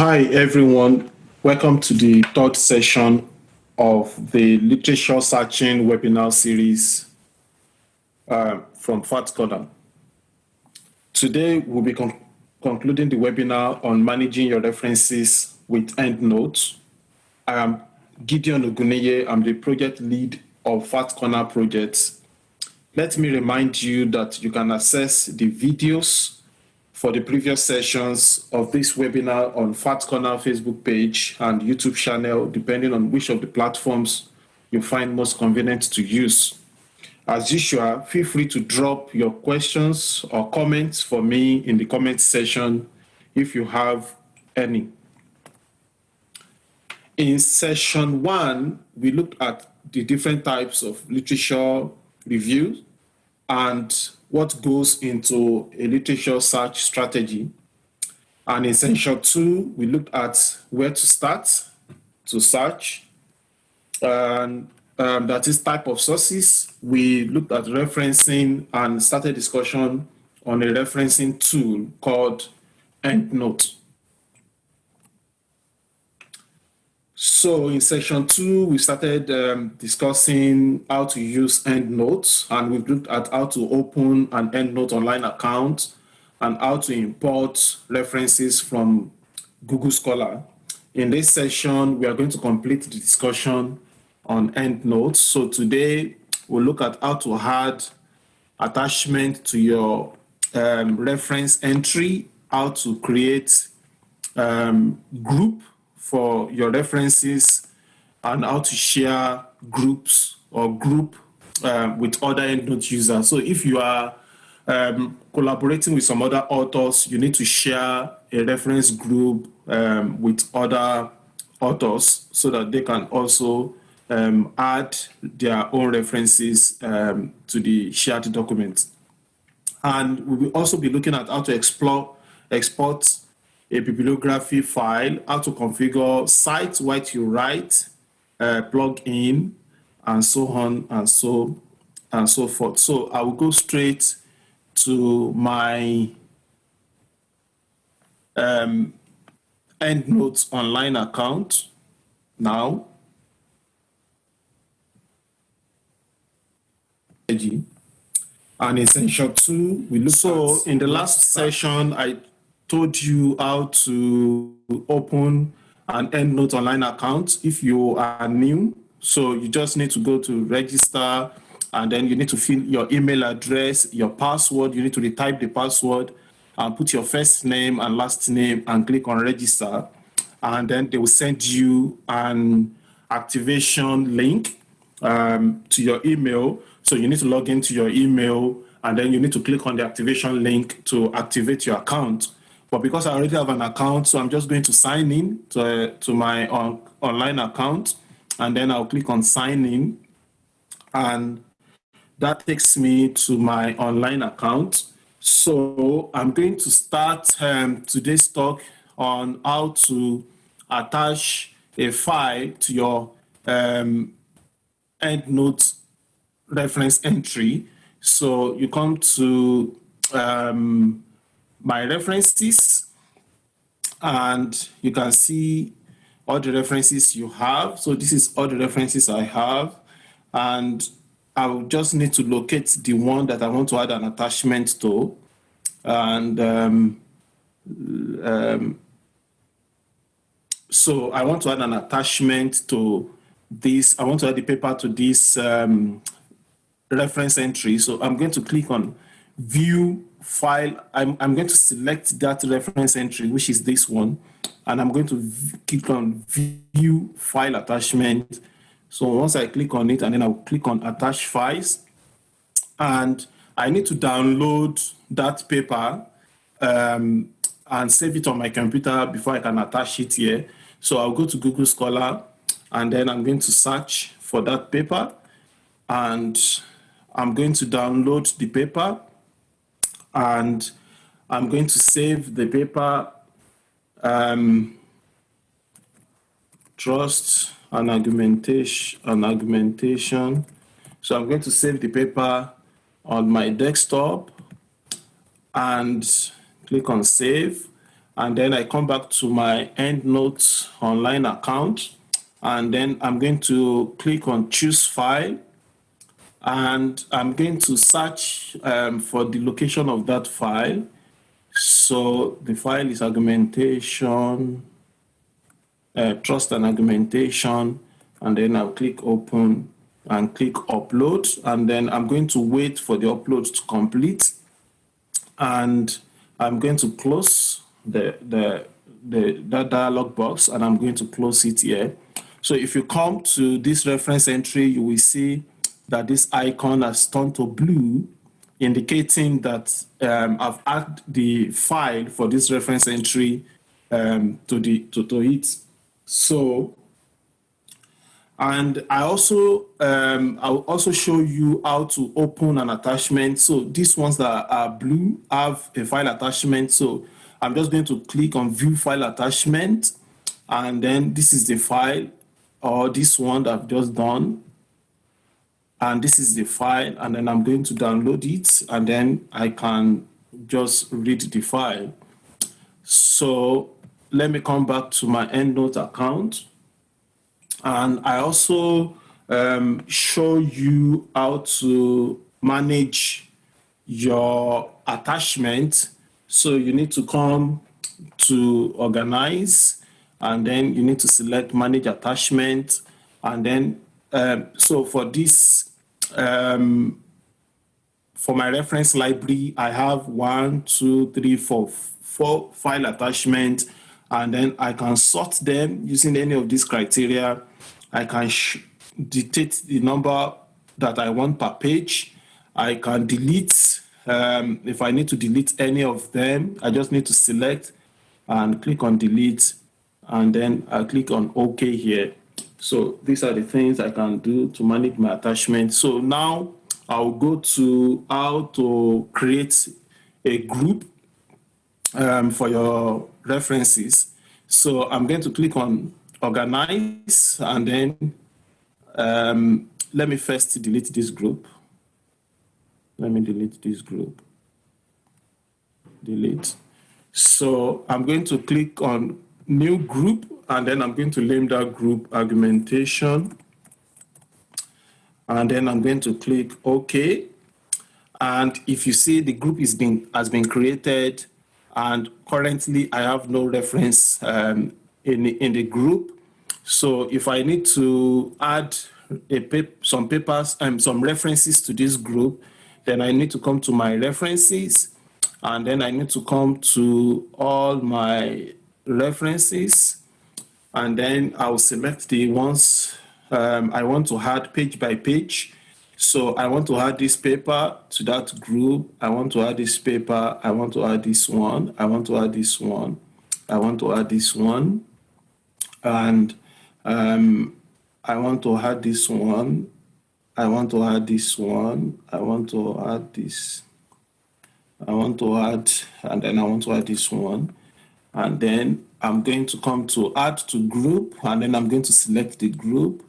Hi, everyone. Welcome to the third session of the Literature Searching webinar series from Fat Corner. Today, we'll be concluding the webinar on managing your references with Endnote. I am Gideon Oguneye. I'm the project lead of Fat Corner projects. Let me remind you that you can access the videos for the previous sessions of this webinar on Fat Corner Facebook page and YouTube channel, depending on which of the platforms you find most convenient to use. As usual, feel free to drop your questions or comments for me in the comment section if you have any. In session 1, we looked at the different types of literature review and what goes into a literature search strategy. And in session 2, we looked at where to start to search, and that is type of sources. We looked at referencing and started discussion on a referencing tool called Endnote. So in section 2, we started discussing how to use Endnote, and we've looked at how to open an Endnote online account and how to import references from Google Scholar. In this session, we are going to complete the discussion on Endnote. So today, we'll look at how to add attachment to your reference entry, how to create group for your references, and how to share groups or group with other Endnote users. So if you are collaborating with some other authors, you need to share a reference group with other authors so that they can also add their own references to the shared document. And we will also be looking at how to export a bibliography file, how to configure cite what you write, plug in, and so on and so forth. So I will go straight to my Endnote online account now. And in session 2, we look so in the last session, I told you how to open an Endnote online account if you are new. So you just need to go to register, and then you need to fill your email address, your password. You need to retype the password and put your first name and last name and click on register. And then they will send you an activation link to your email. So you need to log into your email, and then you need to click on the activation link to activate your account. But because I already have an account, so I'm just going to sign in to my online account, and then I'll click on sign in, and that takes me to my online account. So I'm going to start today's talk on how to attach a file to your Endnote reference entry. So you come to my references, and you can see all the references you have. So this is all the references I have, and I will just need to locate the one that I want to add an attachment to. And so I want to add an attachment to this. I want to add the paper to this reference entry. So I'm going to click on view file. I'm going to select that reference entry, which is this one, and I'm going to click on view file attachment. So once I click on it, and then I'll click on attach files, and I need to download that paper and save it on my computer before I can attach it here. So I'll go to Google Scholar, and then I'm going to search for that paper, and I'm going to download the paper, and I'm going to save the paper, trust and argumentation. So I'm going to save the paper on my desktop and click on save. and then I come back to my Endnote online account, and then I'm going to click on choose file, and I'm going to search for the location of that file. So the file is argumentation, trust and argumentation, and then I'll click open and click upload, and then I'm going to wait for the upload to complete, and I'm going to close that dialog box, and I'm going to close it here. So if you come to this reference entry, you will see that this icon has turned to blue, indicating that I've added the file for this reference entry to it. So, and I'll also show you how to open an attachment. So these ones that are blue have a file attachment. So I'm just going to click on view file attachment, and then this is the file, or this one that I've just done. And this is the file, and then I'm going to download it, and then I can just read the file. So let me come back to my Endnote account, and I also show you how to manage your attachment. So you need to come to organize, and then you need to select manage attachment, and then so for this for my reference library, I have 4 file attachments, and then I can sort them using any of these criteria. I can dictate the number that I want per page. I can delete, if I need to delete any of them, I just need to select and click on delete, and then I click on OK here. So these are the things I can do to manage my attachment. So now I'll go to how to create a group for your references. So I'm going to click on organize, and then let me first delete this group. Let me delete this group. Delete. So I'm going to click on new group, and then I'm going to name that group argumentation, and then I'm going to click OK. And if you see, the group has been created, and currently I have no reference in the group. So if I need to add some papers and some references to this group, then I need to come to my references, and then I need to come to all my references, and then I'll select the ones I want to add page by page. So I want to add this paper to that group. I want to add this paper. I want to add this one. I want to add this one. I want to add this one. And I want to add this one. I want to add this one. I want to add this. I want to add, and then I want to add this one. And then I'm going to come to add to group, and then I'm going to select the group,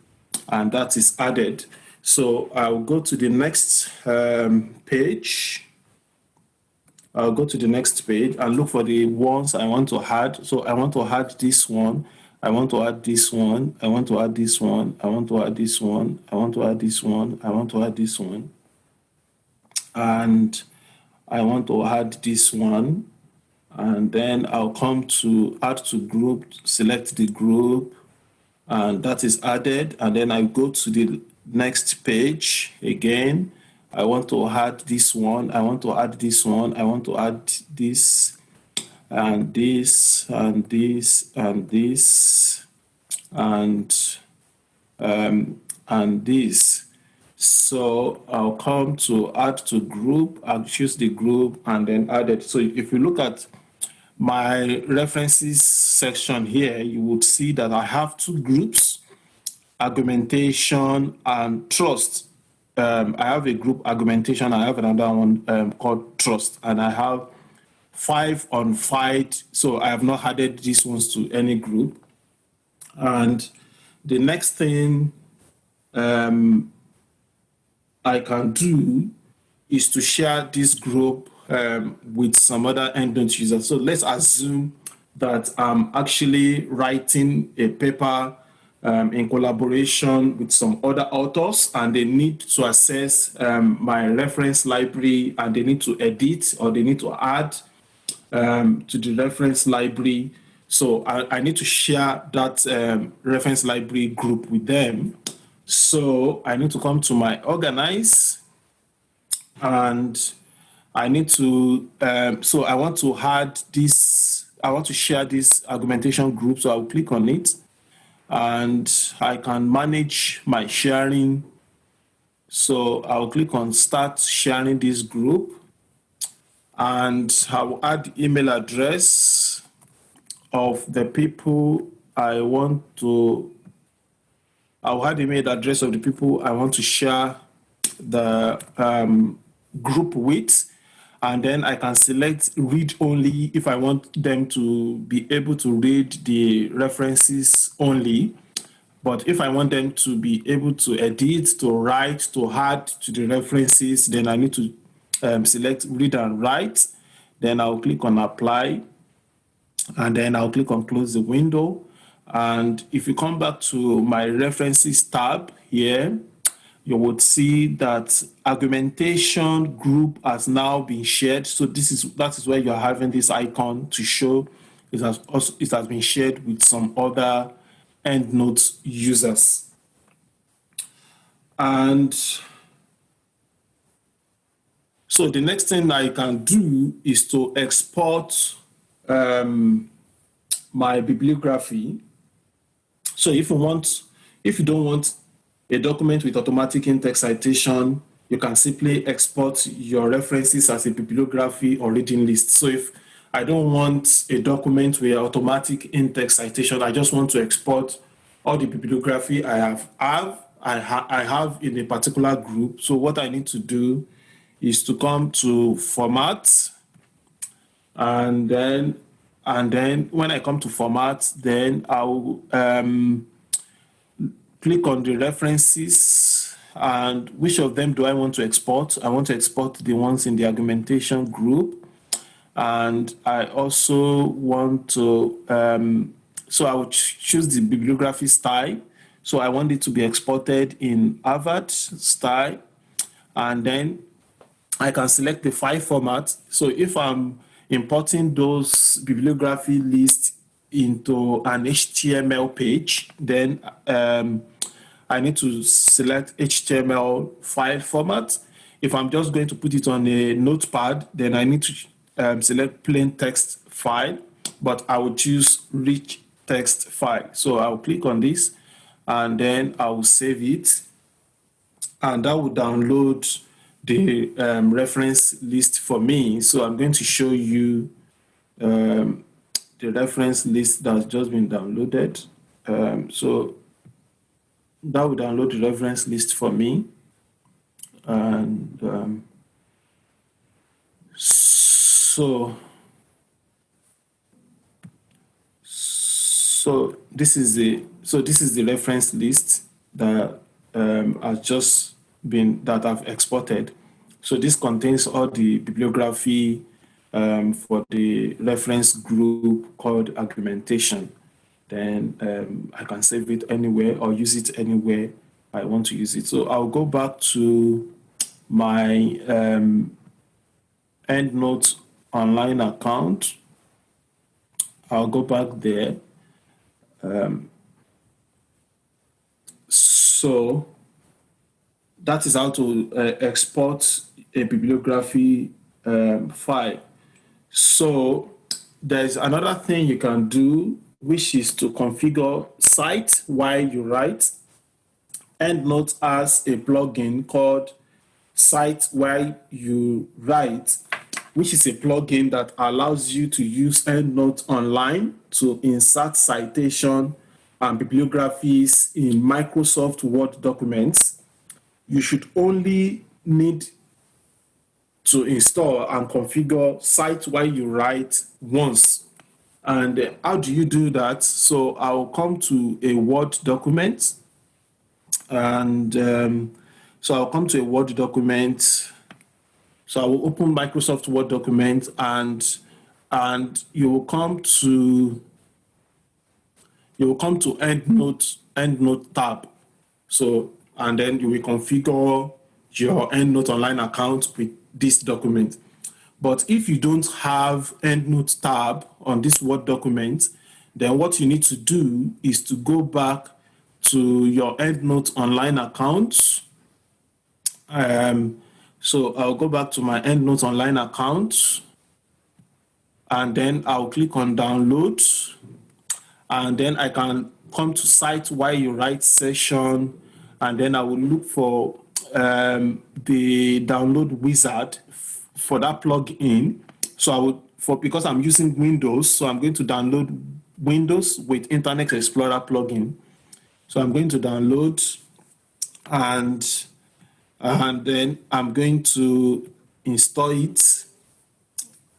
and that is added. So I'll go to the next page. I'll go to the next page and look for the ones I want to add. So I want to add this one. I want to add this one. I want to add this one. I want to add this one. I want to add this one. I want to add this one. And I want to add this one. And then I'll come to add to group, select the group, and that is added. And then I go to the next page again. I want to add this one. I want to add this one. I want to add this and this and this and this and this. So I'll come to add to group. I'll choose the group and then add it. So if you look at my references section here, you would see that I have 2 groups, argumentation and trust. I have a group argumentation. I have another one called trust, and I have 5 on fight. So I have not added these ones to any group. And the next thing I can do is to share this group with some other Endnote users. So let's assume that I'm actually writing a paper in collaboration with some other authors, and they need to access my reference library, and they need to edit or they need to add to the reference library. So I need to share that reference library group with them. So I need to come to my organize, and I need to, so I want to add this, I want to share this argumentation group. So I'll click on it, and I can manage my sharing. So I'll click on start sharing this group, and I'll add email address of the people I want to, I'll add email address of the people I want to share the group with, and then I can select read only if I want them to be able to read the references only. But if I want them to be able to edit, to write, to add to the references, then I need to select read and write. Then I'll click on apply, and then I'll click on close the window. And if you come back to my references tab here, you would see that argumentation group has now been shared. So that is where you're having this icon to show it has been shared with some other Endnote users. And so the next thing I can do is to export my bibliography. So if you don't want a document with automatic in-text citation, you can simply export your references as a bibliography or reading list. So if I don't want a document with automatic in-text citation, I just want to export all the bibliography I have in a particular group. So what I need to do is to come to format, and then when I come to format, then I'll click on the references, and which of them do I want to export? I want to export the ones in the argumentation group, and I also want to, so I would choose the bibliography style. So I want it to be exported in Harvard style, and then I can select the file format. So if I'm importing those bibliography lists into an HTML page, then I need to select HTML file format. If I'm just going to put it on a notepad, then I need to select plain text file, but I will choose rich text file. So I'll click on this, and then I will save it, and that will download the reference list for me. So I'm going to show you the reference list that's just been downloaded. So that will download the reference list for me. And so this is the reference list that has just been that I've exported. So this contains all the bibliography for the reference group called argumentation. Then I can save it anywhere or use it anywhere I want to use it. So I'll go back to my Endnote online account. I'll go back there. So that is how to export a bibliography file. So there's another thing you can do, which is to configure cite while you write. Endnote has a plugin called Cite While You Write, which is a plugin that allows you to use Endnote online to insert citation and bibliographies in Microsoft Word documents. You should only need to install and configure Cite While You Write once. And how do you do that? So I'll come to a Word document, and so I'll come to a Word document. So I will open Microsoft Word document, and and you will come to EndNote tab. So, and then you will configure your EndNote online account with this document. But if you don't have EndNote tab on this Word document, then what you need to do is to go back to your EndNote online account. So I'll go back to my EndNote online account, and then I'll click on download, and then I can come to cite while you write session, and then I will look for the download wizard for that plugin. So I would, because I'm using Windows, so I'm going to download Windows with Internet Explorer plugin. So I'm going to download, and then I'm going to install it.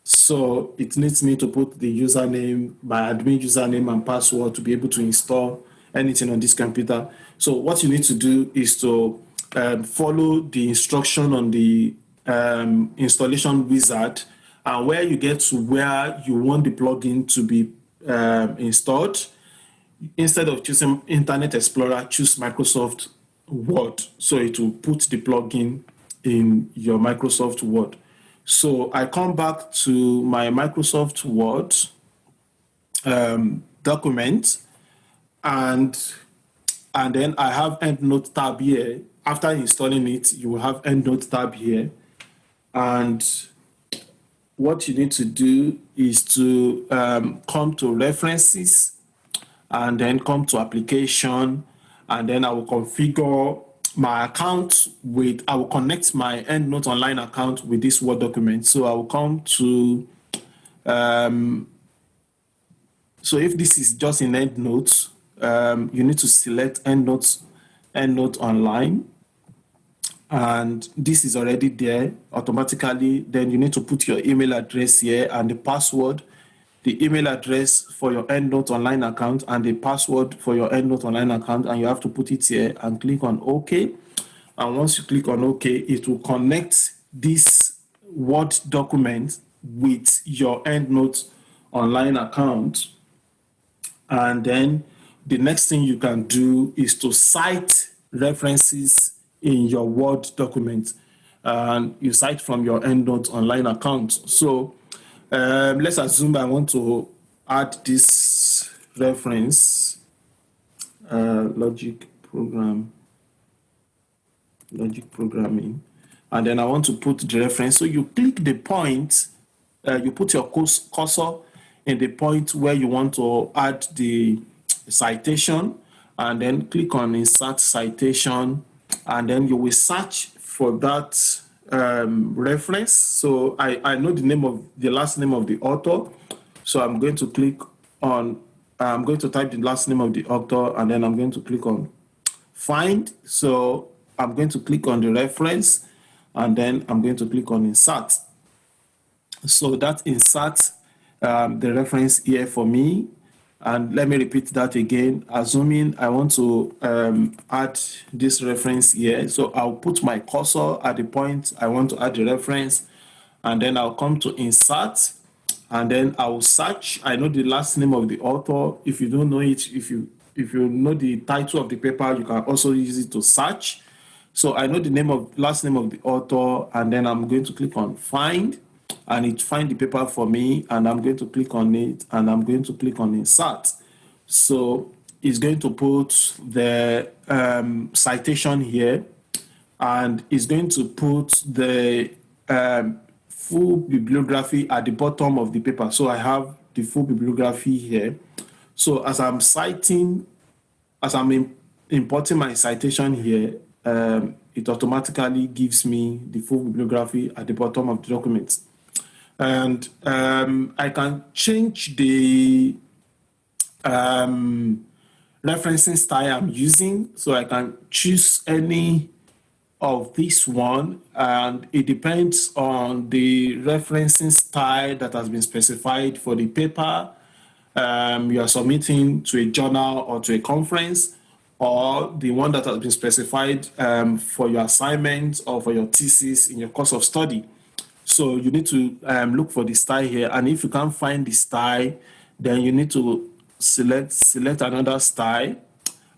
So it needs me to put the username, my admin username and password to be able to install anything on this computer. So what you need to do is to follow the instruction on the installation wizard, and where you get to where you want the plugin to be installed, instead of choosing Internet Explorer, choose Microsoft Word. So it will put the plugin in your Microsoft Word. So I come back to my Microsoft Word document, and then I have EndNote tab here. After installing it, you will have EndNote tab here. And what you need to do is to come to References, and then come to Application, and then I will configure my account with, I will connect my EndNote online account with this Word document. So I will come to, so if this is just in EndNote, you need to select EndNote online, and this is already there automatically. Then you need to put your email address here and the password, the email address for your EndNote online account and the password for your EndNote online account, and you have to put it here and click on OK. And once you click on OK, it will connect this Word document with your EndNote online account. And then the next thing you can do is to cite references in your Word document. And you cite from your EndNote online account. So let's assume I want to add this reference, logic programming, and then I want to put the reference. So you click the point, you put your cursor in the point where you want to add the citation, and then click on Insert Citation, and then you will search for that reference. So I know the last name of the author. So I'm going to click on, I'm going to type the last name of the author, and then I'm going to click on Find. So I'm going to click on the reference, and then I'm going to click on Insert. So that inserts the reference here for me. And let me repeat that again. Assuming I want to add this reference here, so I'll put my cursor at the point I want to add the reference, and then I'll come to Insert, and then I'll search. I know the last name of the author. If you don't know it, if you know the title of the paper, you can also use it to search. So I know the last name of the author, and then I'm going to click on Find, and it find the paper for me, and I'm going to click on it, and I'm going to click on Insert. So it's going to put the citation here, and it's going to put the full bibliography at the bottom of the paper. So I have the full bibliography here. So as I'm importing my citation here, it automatically gives me the full bibliography at the bottom of the document. And I can change the referencing style I'm using. So I can choose any of this one, and it depends on the referencing style that has been specified for the paper you are submitting to a journal or to a conference, or the one that has been specified for your assignment or for your thesis in your course of study. So So you need to look for the style here. And if you can't find the style, then you need to select another style,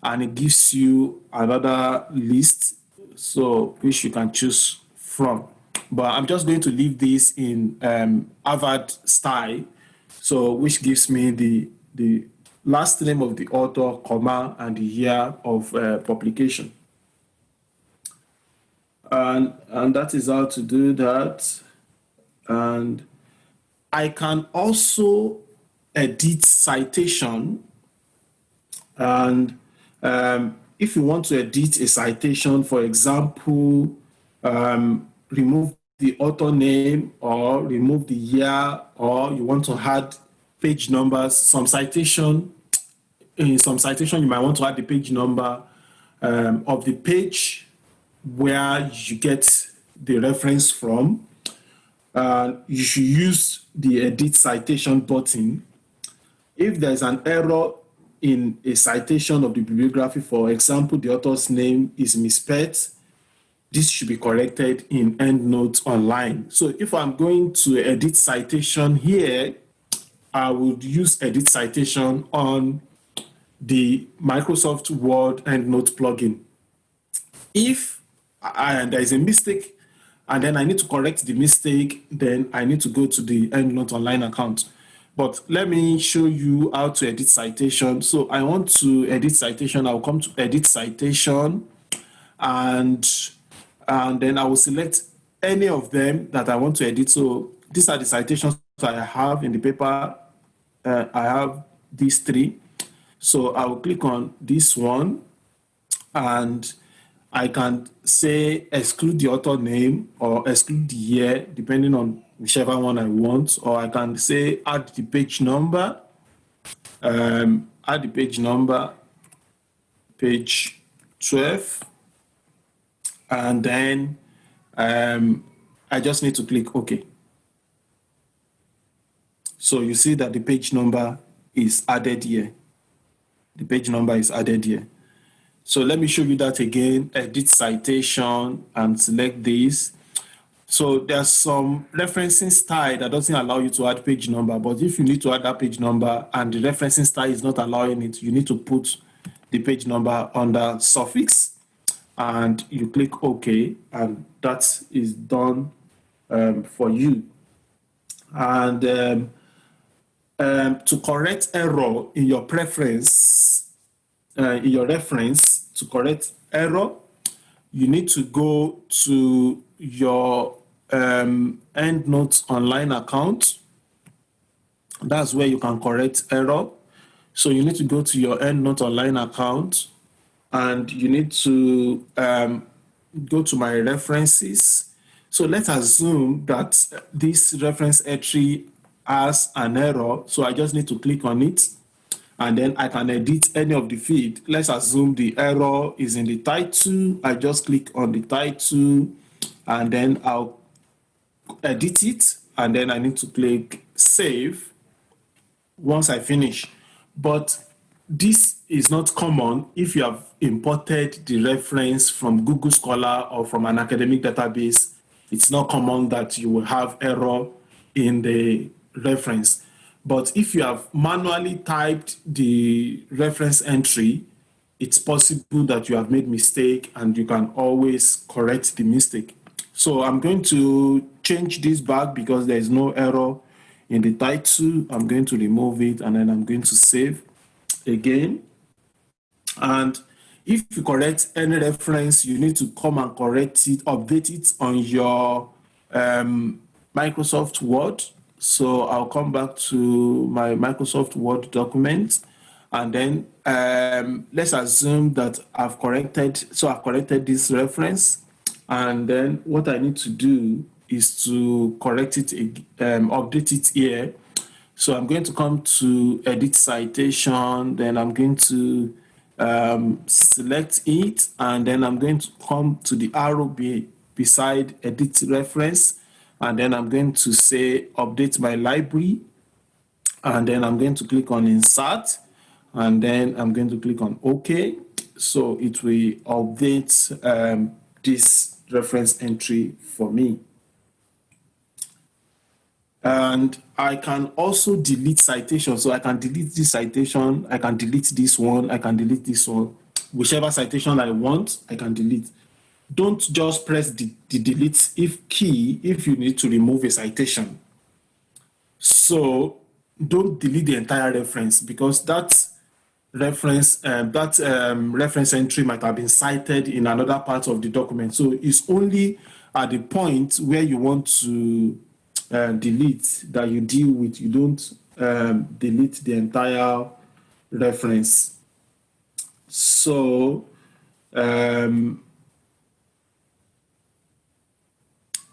and it gives you another list, so which you can choose from. But I'm just going to leave this in Harvard style, so which gives me the last name of the author, comma, and the year of publication. And that is how to do that. And I can also edit citation. And if you want to edit a citation, for example, remove the author name or remove the year, or you want to add page numbers, in some citation, you might want to add the page number of the page where you get the reference from. You should use the edit citation button. If there's an error in a citation of the bibliography, for example, the author's name is misspelled, this should be corrected in Endnote online. So if I'm going to edit citation here, I would use edit citation on the Microsoft Word Endnote plugin. If there is a mistake and then I need to correct the mistake, then I need to go to the Endnote online account. But let me show you how to edit citation. So I want to edit citation. I'll come to edit citation, and then I will select any of them that I want to edit. So these are the citations that I have in the paper. I have these three. So I will click on this one, and I can say exclude the author name or exclude the year, depending on whichever one I want. Or I can say add the page number, page 12, and then I just need to click OK. So you see that the page number is added here. The page number is added here. So let me show you that again. Edit citation and select this. So there's some referencing style that doesn't allow you to add page number, but if you need to add that page number and the referencing style is not allowing it, you need to put the page number under suffix, and you click OK, and that is done for you. And to correct error in your preference, in your reference, to correct error, you need to go to your Endnote online account. That's where you can correct error. So you need to go to your Endnote online account, and you need to go to my references. So let's assume that this reference entry has an error. So I just need to click on it, and then I can edit any of the field. Let's assume the error is in the title. I just click on the title, and then I'll edit it, and then I need to click save once I finish. But this is not common if you have imported the reference from Google Scholar or from an academic database. It's not common that you will have error in the reference. But if you have manually typed the reference entry, it's possible that you have made mistake, and you can always correct the mistake. So I'm going to change this back because there is no error in the title. I'm going to remove it, and then I'm going to save again. And if you correct any reference, you need to come and correct it, update it on your Microsoft Word. So I'll come back to my Microsoft Word document, and then let's assume that I've corrected this reference, and then what I need to do is to correct it, update it here. So I'm going to come to edit citation, then I'm going to select it, and then I'm going to come to the arrow beside edit reference, and then I'm going to say update my library, and then I'm going to click on insert, and then I'm going to click on OK. So it will update this reference entry for me. And I can also delete citations. So I can delete this citation, I can delete this one, I can delete this one. Whichever citation I want, I can delete. Don't just press the delete if key if you need to remove a citation. So don't delete the entire reference, because that reference entry might have been cited in another part of the document. So it's only at the point where you want to delete that you deal with. You don't delete the entire reference. So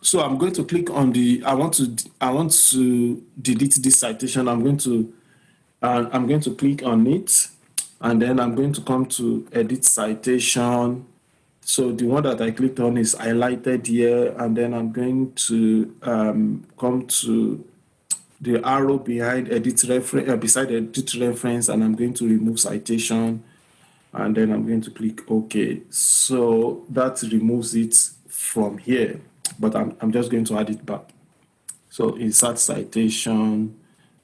so I'm going to click on the I want to delete this citation. I'm going to click on it, and then I'm going to come to edit citation. So the one that I clicked on is highlighted here, and then I'm going to come to the arrow behind edit reference, beside edit reference, and I'm going to remove citation, and then I'm going to click OK. So that removes it from here, but I'm just going to add it back. So insert citation,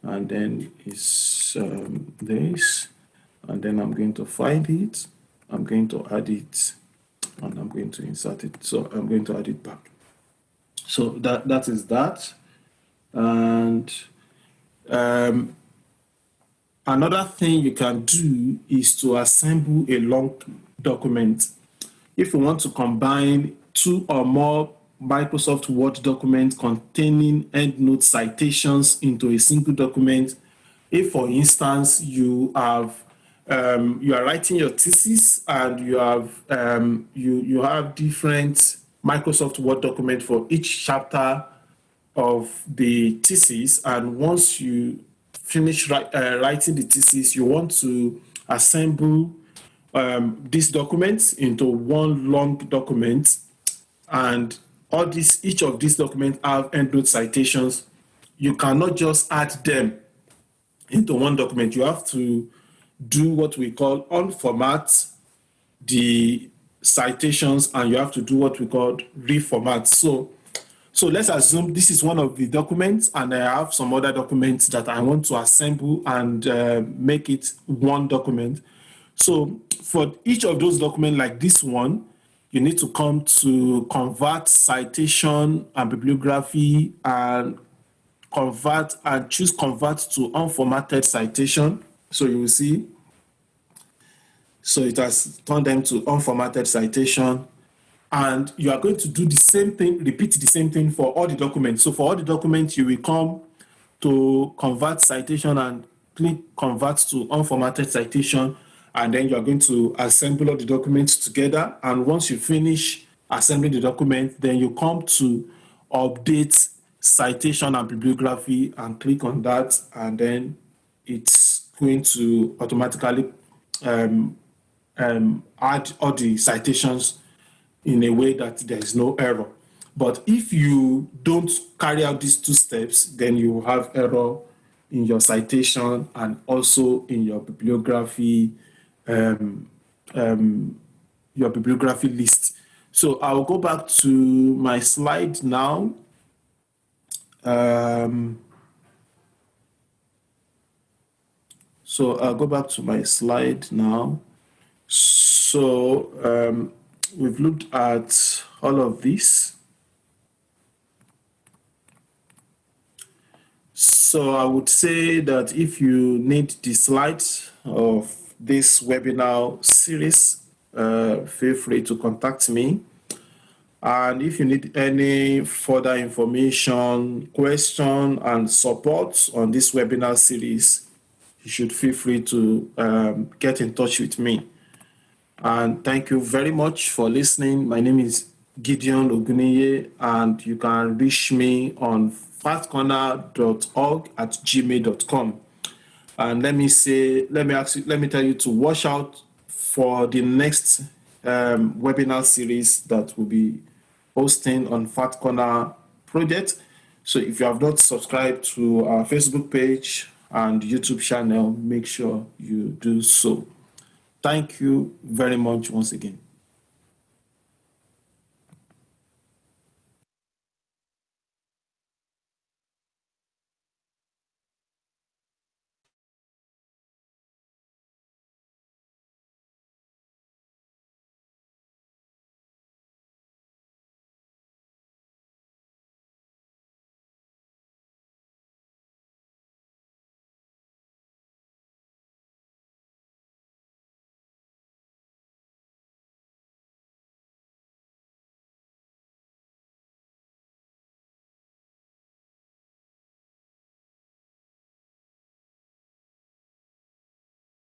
and then it's this, and then I'm going to find it, I'm going to add it, and I'm going to insert it. So I'm going to add it back. So that is that. And another thing you can do is to assemble a long document. If you want to combine 2 or more Microsoft Word documents containing EndNote citations into a single document, if, for instance, you are writing your thesis and you have different Microsoft Word document for each chapter of the thesis, and once you finish writing the thesis, you want to assemble these documents into one long document, and each of these documents have EndNote citations. You cannot just add them into one document. You have to do what we call unformat the citations, and you have to do what we call reformat. So let's assume this is one of the documents, and I have some other documents that I want to assemble and make it one document. So for each of those documents like this one, you need to come to convert citation and bibliography, and choose convert to unformatted citation. So you will see, so it has turned them to unformatted citation. And you are going to do the same thing, repeat the same thing for all the documents. So for all the documents, you will come to convert citation and click convert to unformatted citation, and then you are going to assemble all the documents together. And once you finish assembling the document, then you come to update citation and bibliography and click on that, and then it's going to automatically add all the citations in a way that there is no error. But if you don't carry out these 2 steps, then you will have error in your citation and also in your bibliography list. So I'll go back to my slide now. So I'll go back to my slide now. So we've looked at all of this. So I would say that if you need the slides of this webinar series, feel free to contact me. And if you need any further information, question, and support on this webinar series, you should feel free to get in touch with me. And thank you very much for listening. My name is Gideon Oguniye, and you can reach me on fatcorner.org@gmail.com. And let me tell you to watch out for the next webinar series that will be hosting on Fat Corner project. So if you have not subscribed to our Facebook page and YouTube channel, make sure you do so. Thank you very much once again.